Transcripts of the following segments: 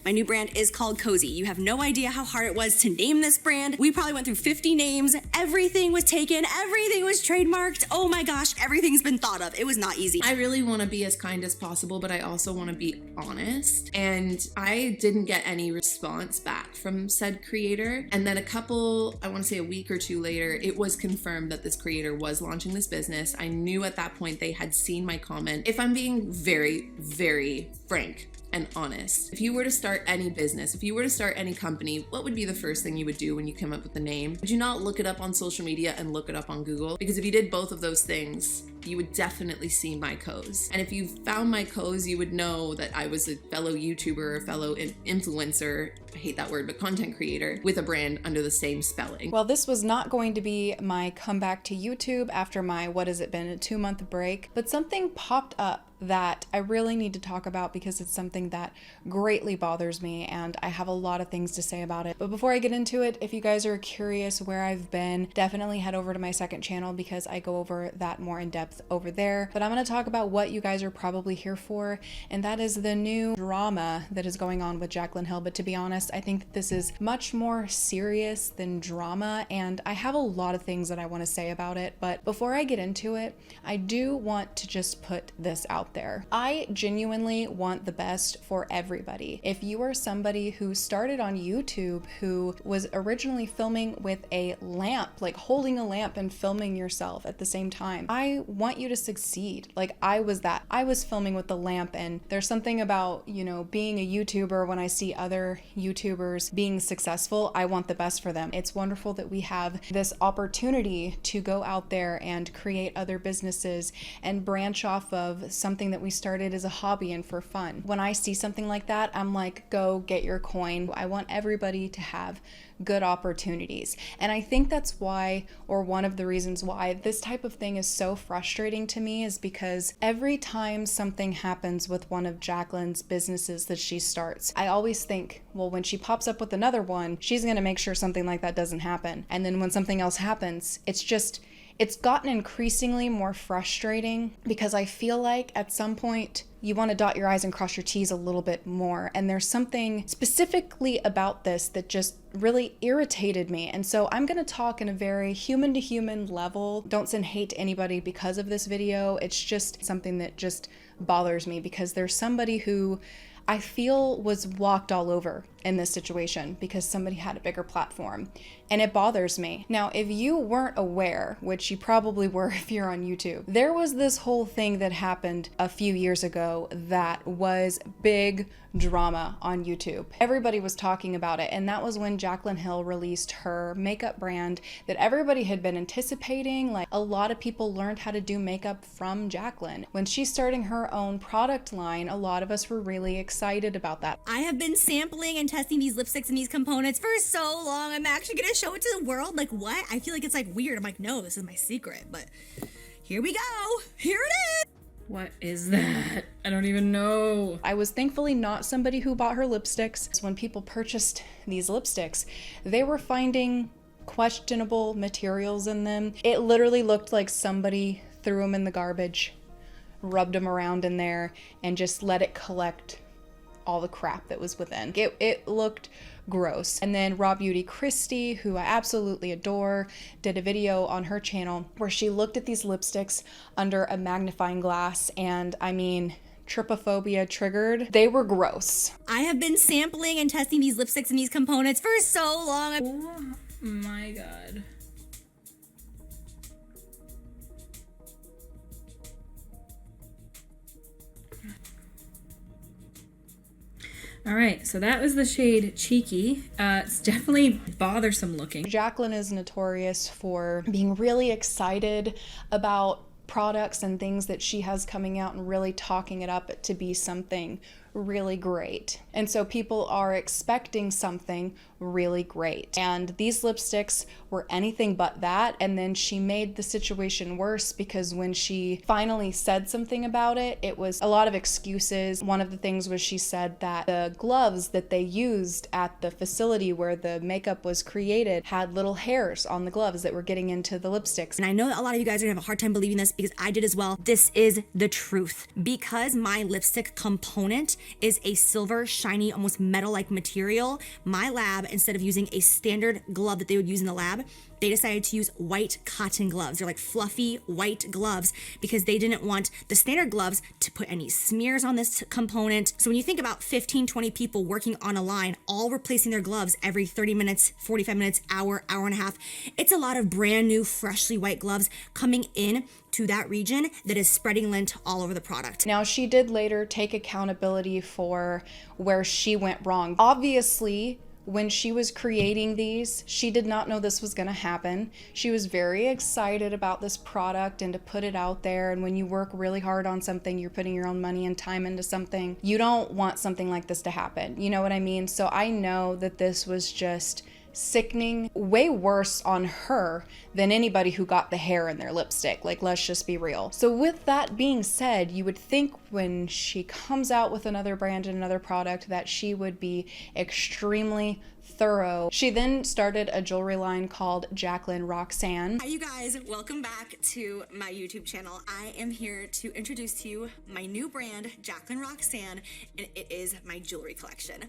My new brand is called Cozy. You have no idea how hard it was to name this brand. We probably went through 50 names. Everything was taken. Everything was trademarked. Oh my gosh, everything's been thought of. It was not easy. I really want to be as kind as possible, but I also want to be honest. And I didn't get any response back from said creator. And then I want to say a week or two later, it was confirmed that this creator was launching this business. I knew at that point they had seen my comment. If I'm being very, very frank and honest, if you were to start any business, if you were to start any company, what would be the first thing you would do when you come up with the name? Would you not look it up on social media and look it up on Google? Because if you did both of those things, you would definitely see my co's. And if you found my co's, you would know that I was a fellow YouTuber, a fellow influencer, I hate that word, but content creator with a brand under the same spelling. Well, this was not going to be my comeback to YouTube after my, what has it been, a 2-month break, but something popped up that I really need to talk about because it's something that greatly bothers me and I have a lot of things to say about it. But before I get into it, if you guys are curious where I've been, definitely head over to my second channel because I go over that more in depth over there. But I'm going to talk about what you guys are probably here for, and that is the new drama that is going on with Jaclyn Hill. But to be honest, I think that this is much more serious than drama, and I have a lot of things that I want to say about it. But before I get into it, I do want to just put this out there. I genuinely want the best for everybody. If you are somebody who started on YouTube, who was originally filming with a lamp, like holding a lamp and filming yourself at the same time, I want you to succeed. Like I was that. I was filming with the lamp, and there's something about, you know, being a YouTuber. When I see other YouTubers being successful, I want the best for them. It's wonderful that we have this opportunity to go out there and create other businesses and branch off of something that we started as a hobby and for fun. When I see something like that, I'm like, go get your coin. I want everybody to have good opportunities. And I think that's why, or one of the reasons why, this type of thing is so frustrating to me is because every time something happens with one of Jaclyn's businesses that she starts, I always think, well, when she pops up with another one, she's going to make sure something like that doesn't happen. And then when something else happens, it's gotten increasingly more frustrating because I feel like at some point you want to dot your I's and cross your T's a little bit more. And there's something specifically about this that just really irritated me. And so I'm going to talk in a very human to human level. Don't send hate to anybody because of this video. It's just something that just bothers me because there's somebody who I feel was walked all over in this situation because somebody had a bigger platform, and it bothers me. Now, if you weren't aware, which you probably were if you're on YouTube, there was this whole thing that happened a few years ago that was big drama on YouTube. Everybody was talking about it, and that was when Jaclyn Hill released her makeup brand that everybody had been anticipating. Like, a lot of people learned how to do makeup from Jaclyn. When she's starting her own product line, a lot of us were really excited about that. I have been sampling and testing these lipsticks and these components for so long. I'm actually gonna show it to the world. Like, what? I feel like it's like weird. I'm like, no, this is my secret, but here we go. Here it is. What is that? I don't even know. I was thankfully not somebody who bought her lipsticks. So when people purchased these lipsticks, they were finding questionable materials in them. It literally looked like somebody threw them in the garbage, rubbed them around in there, and just let it collect all the crap that was within. It looked gross. And then Raw Beauty Christy, who I absolutely adore, did a video on her channel where she looked at these lipsticks under a magnifying glass, and I mean, trypophobia triggered. They were gross. I have been sampling and testing these lipsticks and these components for so long. Oh my god. All right, so that was the shade Cheeky. It's definitely bothersome looking. Jaclyn is notorious for being really excited about products and things that she has coming out and really talking it up to be something really great. And so people are expecting something really great. And these lipsticks were anything but that. And then she made the situation worse because when she finally said something about it, it was a lot of excuses. One of the things was she said that the gloves that they used at the facility where the makeup was created had little hairs on the gloves that were getting into the lipsticks. And I know that a lot of you guys are gonna have a hard time believing this because I did as well. This is the truth. Because my lipstick component is a silver, shiny, almost metal-like material. My lab, instead of using a standard glove that they would use in the lab, they decided to use white cotton gloves. They're like fluffy white gloves because they didn't want the standard gloves to put any smears on this component. So when you think about 15, 20 people working on a line, all replacing their gloves every 30 minutes, 45 minutes, hour and a half, it's a lot of brand new, freshly white gloves coming in to that region that is spreading lint all over the product. Now, she did later take accountability for where she went wrong. Obviously, when she was creating these, she did not know this was going to happen. She was very excited about this product and to put it out there. And when you work really hard on something, you're putting your own money and time into something, you don't want something like this to happen. You know what I mean? So I know that this was just sickening, way worse on her than anybody who got the hair in their lipstick. Like, let's just be real. So with that being said, you would think when she comes out with another brand and another product that she would be extremely thorough. She then started a jewelry line called Jaclyn Roxanne. Hi you guys, welcome back to my YouTube channel. I am here to introduce to you my new brand, Jaclyn Roxanne, and it is my jewelry collection.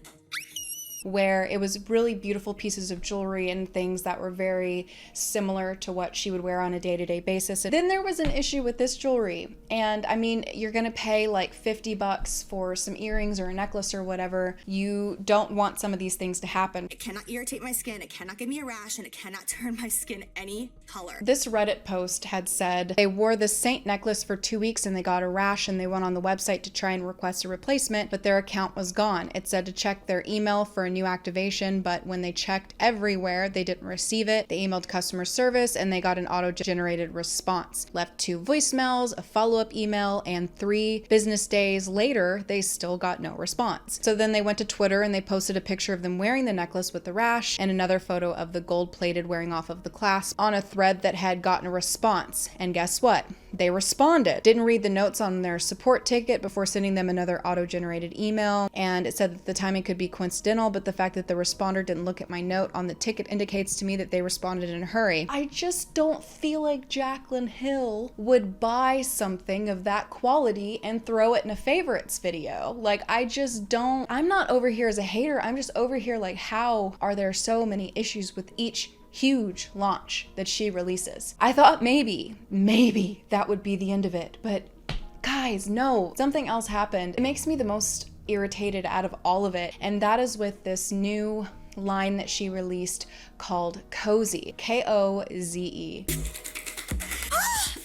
Where it was really beautiful pieces of jewelry and things that were very similar to what she would wear on a day-to-day basis. And then there was an issue with this jewelry. And I mean, you're gonna pay like $50 for some earrings or a necklace or whatever. You don't want some of these things to happen. It cannot irritate my skin, it cannot give me a rash, and it cannot turn my skin any color. This Reddit post had said they wore the Saint necklace for 2 weeks and they got a rash, and they went on the website to try and request a replacement, but their account was gone. It said to check their email for a new activation, but when they checked everywhere, they didn't receive it. They emailed customer service and they got an auto-generated response. Left 2 voicemails, a follow-up email, and 3 business days later, they still got no response. So then they went to Twitter and they posted a picture of them wearing the necklace with the rash and another photo of the gold-plated wearing off of the clasp on a thread that had gotten a response. And guess what? They responded. Didn't read the notes on their support ticket before sending them another auto-generated email, and it said that the timing could be coincidental, but the fact that the responder didn't look at my note on the ticket indicates to me that they responded in a hurry. I just don't feel like Jaclyn Hill would buy something of that quality and throw it in a favorites video. Like, I just don't. I'm not over here as a hater. I'm just over here like, how are there so many issues with each huge launch that she releases? I thought maybe that would be the end of it, but guys, no, something else happened. It makes me the most irritated out of all of it, and that is with this new line that she released called Cozy, Koze.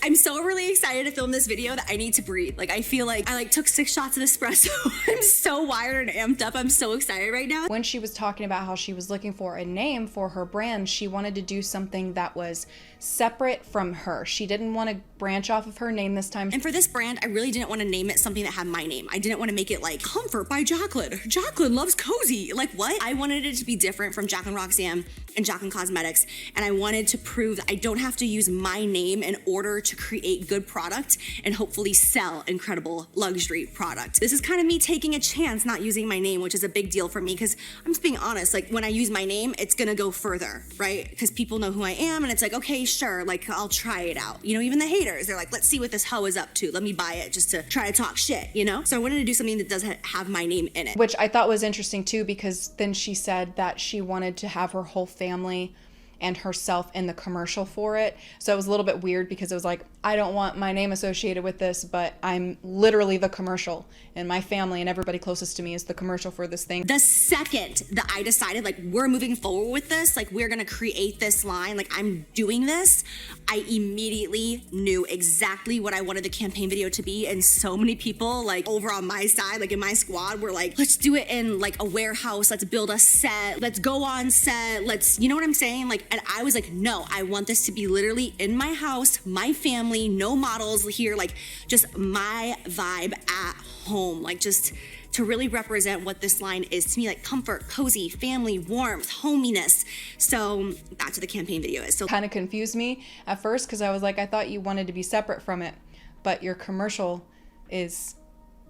I'm so really excited to film this video that I need to breathe. Like, I feel like I took 6 shots of espresso. I'm so wired and amped up. I'm so excited right now. When she was talking about how she was looking for a name for her brand, she wanted to do something that was separate from her. She didn't want to branch off of her name this time. And for this brand, I really didn't want to name it something that had my name. I didn't want to make it like Comfort by Jaclyn. Jaclyn loves cozy. Like, what? I wanted it to be different from Jaclyn Roxanne and Jaclyn Cosmetics. And I wanted to prove that I don't have to use my name in order to create good product and hopefully sell incredible luxury product. This is kind of me taking a chance not using my name, which is a big deal for me because I'm just being honest. Like, when I use my name, it's gonna go further, right? Because people know who I am, and it's like, okay, sure, like, I'll try it out. You know, even the haters, they're like, let's see what this hoe is up to. Let me buy it just to try to talk shit, you know? So I wanted to do something that doesn't have my name in it. Which I thought was interesting too, because then she said that she wanted to have her whole family and herself in the commercial for it. So it was a little bit weird because it was like, I don't want my name associated with this, but I'm literally the commercial, and my family and everybody closest to me is the commercial for this thing. The second that I decided, like, we're moving forward with this, like, we're gonna create this line, like, I'm doing this, I immediately knew exactly what I wanted the campaign video to be. And so many people, like, over on my side, like in my squad, were like, let's do it in like a warehouse, let's build a set, let's go on set, let's, you know what I'm saying? Like, and I was like, no, I want this to be literally in my house, my family, no models here, like, just my vibe at home, like, just to really represent what this line is to me, like comfort, cozy, family, warmth, hominess. So back to the campaign video. It still kind of confused me at first because I was like, I thought you wanted to be separate from it, but your commercial is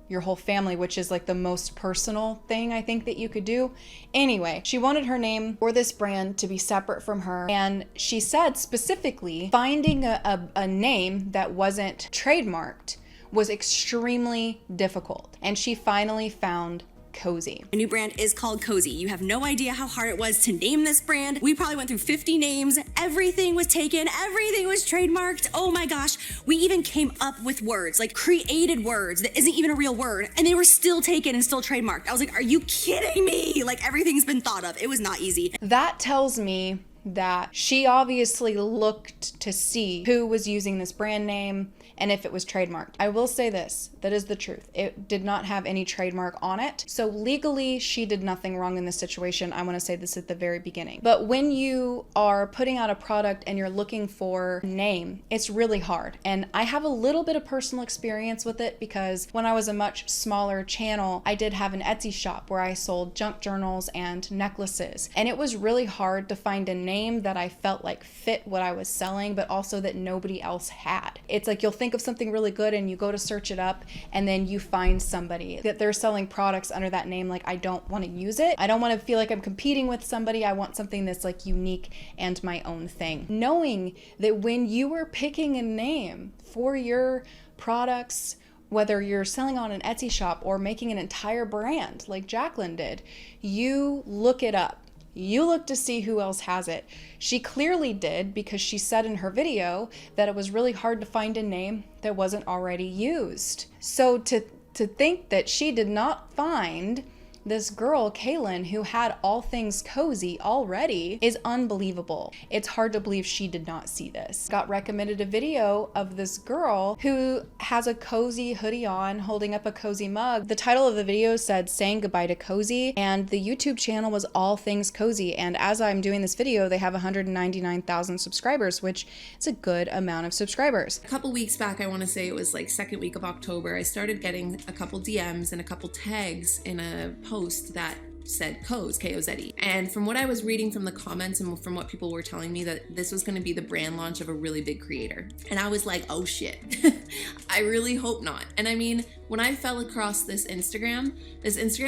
your whole family, which is like the most personal thing I think that you could do. Anyway, she wanted her name for this brand to be separate from her, and she said specifically finding a name that wasn't trademarked was extremely difficult, and she finally found Cozy. My new brand is called Cozy. You have no idea how hard it was to name this brand. We probably went through 50 names. Everything was taken. Everything was trademarked. Oh my gosh. We even came up with words, like created words that isn't even a real word, and they were still taken and still trademarked. I was like, are you kidding me? Like, everything's been thought of. It was not easy. That tells me that she obviously looked to see who was using this brand name and if it was trademarked. I will say this, that is the truth. It did not have any trademark on it. So legally, she did nothing wrong in this situation. I want to say this at the very beginning. But when you are putting out a product and you're looking for a name, it's really hard. And I have a little bit of personal experience with it because when I was a much smaller channel, I did have an Etsy shop where I sold junk journals and necklaces. And it was really hard to find a name that I felt like fit what I was selling, but also that nobody else had. It's like you'll think of something really good and you go to search it up and then you find somebody that they're selling products under that name. Like, I don't want to use it. I don't want to feel like I'm competing with somebody. I want something that's like unique and my own thing. Knowing that when you are picking a name for your products, whether you're selling on an Etsy shop or making an entire brand like Jaclyn did, you look it up. You look to see who else has it. She clearly did because she said in her video that it was really hard to find a name that wasn't already used. So to think that she did not find this girl, Kalyn, who had all things cozy already is unbelievable. It's hard to believe she did not see this. Got recommended a video of this girl who has a cozy hoodie on, holding up a cozy mug. The title of the video said "Saying Goodbye to Cozy," and the YouTube channel was All Things Cozy. And as I'm doing this video, they have 199,000 subscribers, which is a good amount of subscribers. A couple weeks back, I want to say it was like second week of October, I started getting a couple DMs and a couple tags in a post that said Koze, K-O-Z-E. And from what I was reading from the comments and from what people were telling me, that this was going to be the brand launch of a really big creator. And I was like, oh shit, I really hope not. And I mean, when I fell across this Instagram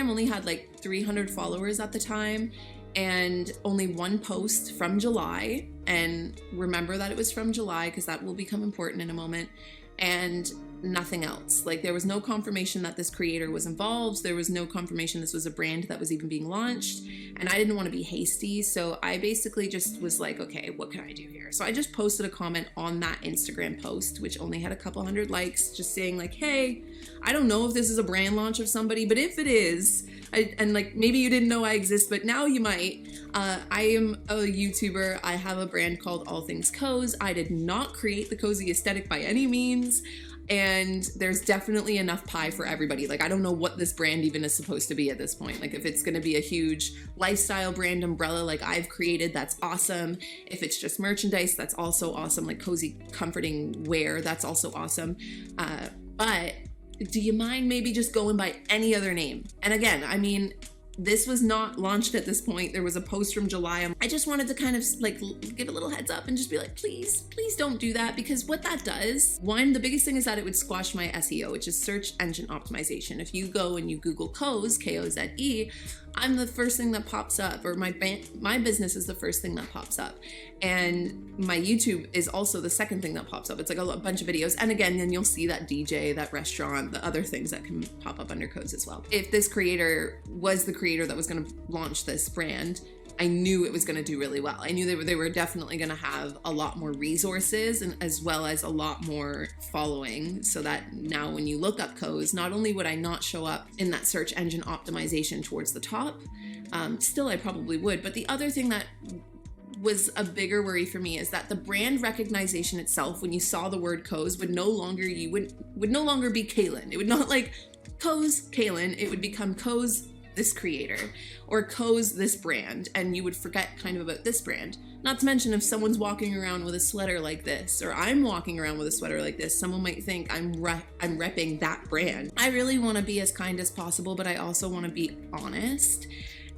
only had like 300 followers at the time and only one post from July. And remember that it was from July because that will become important in a moment. And nothing else. Like, there was no confirmation that this creator was involved. There was no confirmation this was a brand that was even being launched. And I didn't want to be hasty. So I basically just was like, okay, what can I do here? So I just posted a comment on that Instagram post, which only had a couple hundred likes, just saying like, hey, I don't know if this is a brand launch of somebody, but if it is, and like maybe you didn't know I exist, but now you might. I am a YouTuber. I have a brand called All Things Koze. I did not create the cozy aesthetic by any means. And there's definitely enough pie for everybody. Like, I don't know what this brand even is supposed to be at this point. Like, if it's going to be a huge lifestyle brand umbrella like I've created, that's awesome. If it's just merchandise, that's also awesome. Like cozy comforting wear, that's also awesome. But do you mind maybe just going by any other name? And again, I mean, this was not launched at this point. There was a post from July. I just wanted to kind of like give a little heads up and just be like, please don't do that, because what that does, one, the biggest thing is that it would squash my SEO, which is search engine optimization. If you go and you Google Koze, K-O-Z-E, I'm the first thing that pops up, or my business is the first thing that pops up. And my YouTube is also the second thing that pops up. It's like a bunch of videos. And again, then you'll see that DJ, that restaurant, the other things that can pop up under Koze as well. If this creator was the creator that was going to launch this brand, I knew it was going to do really well. I knew they were definitely going to have a lot more resources and as well as a lot more following, so that now when you look up Koze, not only would I not show up in that search engine optimization towards the top, still I probably would, but the other thing that was a bigger worry for me is that the brand recognition itself, when you saw the word Koze, would no longer be Kalyn. It would not like Koze Kalyn. It would become Koze this creator, or Koze this brand, and you would forget kind of about this brand. Not to mention, if someone's walking around with a sweater like this, or I'm walking around with a sweater like this, someone might think I'm repping that brand. I really want to be as kind as possible, but I also want to be honest.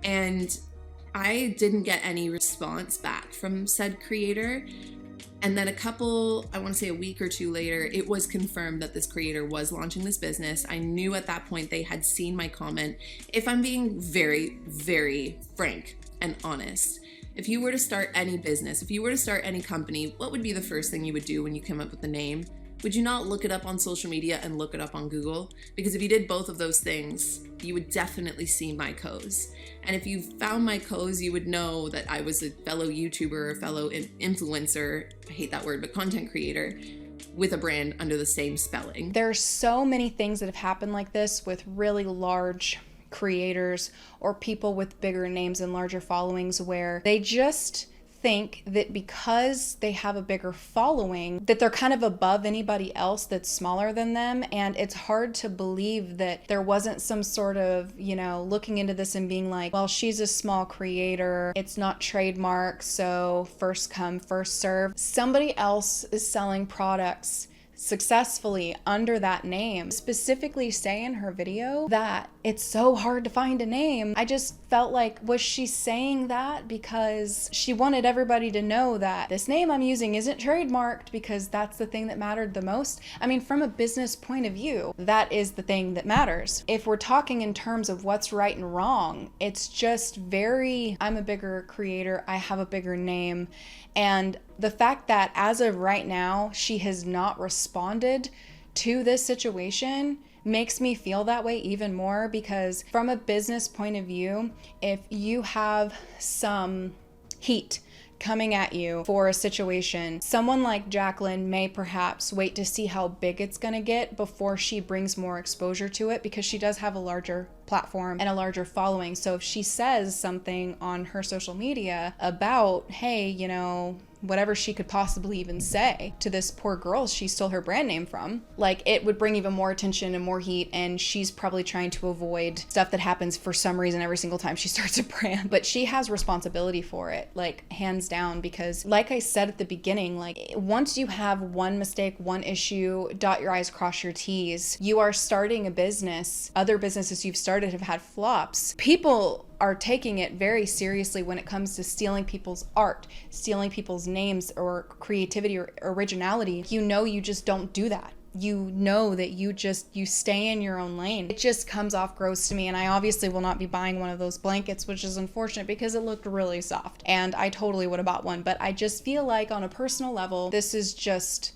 And I didn't get any response back from said creator. And then I want to say a week or two later, it was confirmed that this creator was launching this business. I knew at that point they had seen my comment. If I'm being very, very frank and honest, if you were to start any business, if you were to start any company, what would be the first thing you would do when you come up with the name? would you not look it up on social media and look it up on Google? Because if you did both of those things, you would definitely see my co's. And if you found my co's, you would know that I was a fellow YouTuber, a fellow influencer, I hate that word, but content creator, with a brand under the same spelling. There's so many things that have happened like this with really large creators or people with bigger names and larger followings, where they just think that because they have a bigger following that they're kind of above anybody else that's smaller than them. And it's hard to believe that there wasn't some sort of, looking into this and being like, well, she's a small creator, it's not trademarked, so first come, first serve. Somebody else is selling products successfully under that name. Specifically say in her video that it's so hard to find a name. I just felt like, was she saying that because she wanted everybody to know that this name I'm using isn't trademarked, because that's the thing that mattered the most? I mean, from a business point of view, that is the thing that matters. If we're talking in terms of what's right and wrong, it's just very, I'm a bigger creator, I have a bigger name. And the fact that as of right now, she has not responded to this situation makes me feel that way even more, because from a business point of view, if you have some heat coming at you for a situation, someone like Jaclyn may perhaps wait to see how big it's gonna get before she brings more exposure to it, because she does have a larger platform and a larger following. So if she says something on her social media about, hey, whatever she could possibly even say to this poor girl she stole her brand name from, like, it would bring even more attention and more heat, and she's probably trying to avoid stuff that happens for some reason every single time she starts a brand. But she has responsibility for it, like, hands down, because like I said at the beginning, like, once you have one mistake, one issue, dot your I's, cross your T's, you are starting a business. Other businesses you've started have had flops. People are taking it very seriously when it comes to stealing people's art, stealing people's names or creativity or originality. You just don't do that. You know that you stay in your own lane. It just comes off gross to me, and I obviously will not be buying one of those blankets, which is unfortunate because it looked really soft and I totally would have bought one. But I just feel like on a personal level, this is just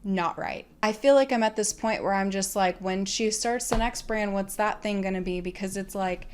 not right. I feel like I'm at this point where I'm just like, when she starts the next brand, what's that thing gonna be? Because it's like,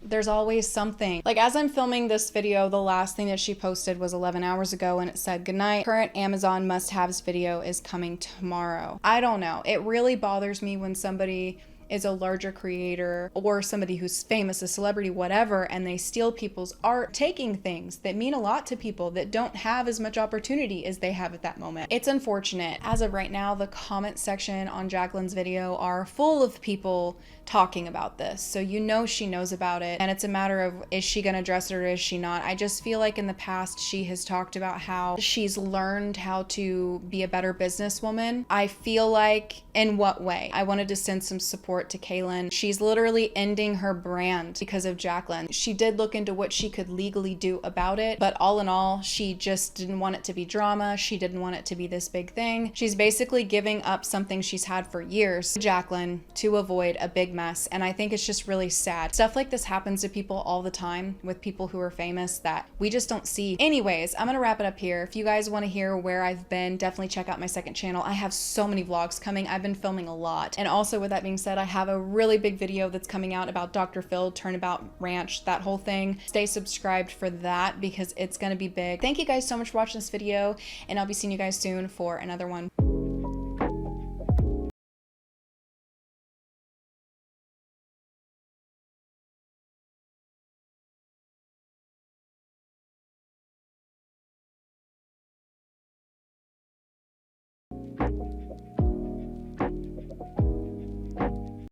there's always something. Like, as I'm filming this video, the last thing that she posted was 11 hours ago, and it said, "Good night. Current Amazon must-haves video is coming tomorrow." I don't know. It really bothers me when somebody is a larger creator or somebody who's famous, a celebrity, whatever, and they steal people's art, taking things that mean a lot to people that don't have as much opportunity as they have at that moment. It's unfortunate. As of right now, the comment section on Jaclyn's video are full of people talking about this, so she knows about it, and it's a matter of, is she gonna address it or is she not? I just feel like in the past she has talked about how she's learned how to be a better businesswoman. I feel like, in what way? I wanted to send some support to Kalyn. She's literally ending her brand because of Jaclyn. She did look into what she could legally do about it, but all in all, she just didn't want it to be drama. She didn't want it to be this big thing. She's basically giving up something she's had for years, Jaclyn, to avoid a big mess. And I think it's just really sad. Stuff like this happens to people all the time with people who are famous that we just don't see. Anyways, I'm gonna wrap it up here. If you guys want to hear where I've been, definitely check out my second channel. I have so many vlogs coming. I've been filming a lot. And also, with that being said, I have a really big video that's coming out about Dr. Phil, Turnabout Ranch, that whole thing. Stay subscribed for that because it's gonna be big. Thank you guys so much for watching this video, and I'll be seeing you guys soon for another one.